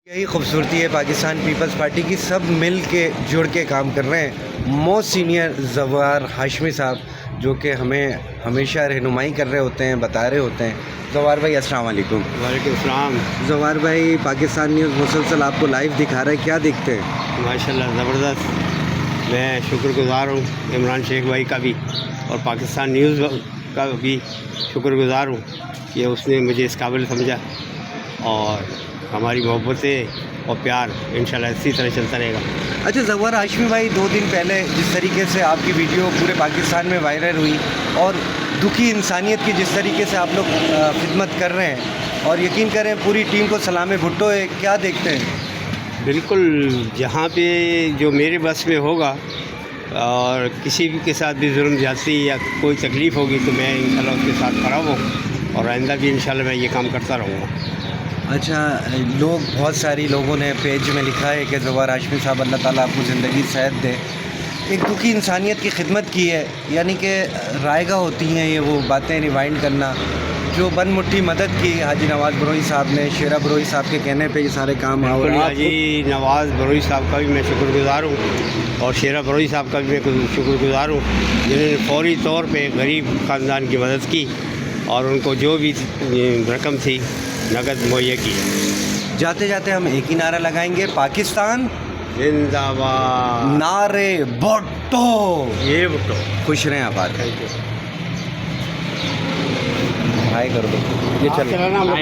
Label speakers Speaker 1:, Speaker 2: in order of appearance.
Speaker 1: یہی خوبصورتی ہے پاکستان پیپلز پارٹی کی، سب مل کے جڑ کے کام کر رہے ہیں۔ موسٹ سینئر زوار ہاشمی صاحب جو کہ ہمیں ہمیشہ رہنمائی کر رہے ہوتے ہیں، بتا رہے ہوتے ہیں۔ زوار بھائی السلام علیکم۔
Speaker 2: وعلیکم السلام۔
Speaker 1: زوار بھائی پاکستان نیوز مسلسل آپ کو لائیو دکھا رہا ہے، کیا دیکھتے ہیں؟
Speaker 2: ماشاءاللہ زبردست، میں شکر گزار ہوں عمران شیخ بھائی کا بھی اور پاکستان نیوز کا بھی شکر گزار ہوں کہ اس نے مجھے اس قابل سمجھا، اور ہماری محبتیں اور پیار انشاءاللہ اسی طرح چلتا رہے گا۔
Speaker 1: اچھا زوار ہاشمی بھائی، 2 دن پہلے جس طریقے سے آپ کی ویڈیو پورے پاکستان میں وائرل ہوئی اور دکھی انسانیت کی جس طریقے سے آپ لوگ خدمت کر رہے ہیں، اور یقین کریں پوری ٹیم کو سلام بھٹو ہے، کیا دیکھتے ہیں؟
Speaker 2: بالکل، جہاں پہ جو میرے بس میں ہوگا اور کسی بھی کے ساتھ بھی ظلم زیادتی یا کوئی تکلیف ہوگی تو میں انشاءاللہ اس کے ساتھ کھڑا ہوں، اور آئندہ بھی انشاءاللہ میں یہ کام کرتا رہوں گا۔
Speaker 1: اچھا، بہت ساری لوگوں نے پیج میں لکھا ہے کہ زوار ہاشمی صاحب اللہ تعالیٰ آپ کو زندگی صحت دے، ایک دکھی انسانیت کی خدمت کی ہے، یعنی کہ رائے گاہ ہوتی ہیں یہ وہ باتیں ریوائنڈ کرنا، جو بن مٹھی مدد کی حاجی نواز بروئی صاحب نے، شیرہ بروئی صاحب کے کہنے پہ یہ سارے کام
Speaker 2: بالکل، حاجی نواز بروئی صاحب کا بھی میں شکر گزار ہوں، اور شیرہ بروئی صاحب کا بھی میں شکر گزار ہوں، جنہوں نے فوری طور پہ غریب خاندان کی مدد کی اور ان کو جو بھی رقم تھی نقد مہیا کی۔
Speaker 1: جاتے جاتے ہم ایک ہی نعرہ لگائیں گے، پاکستان
Speaker 2: زندہ باد،
Speaker 1: نعرے بھٹو۔
Speaker 2: یہ بھٹو۔
Speaker 1: خوش رہیں آباد۔
Speaker 2: Thank you.
Speaker 1: ہائے کر دو، یہ چلو۔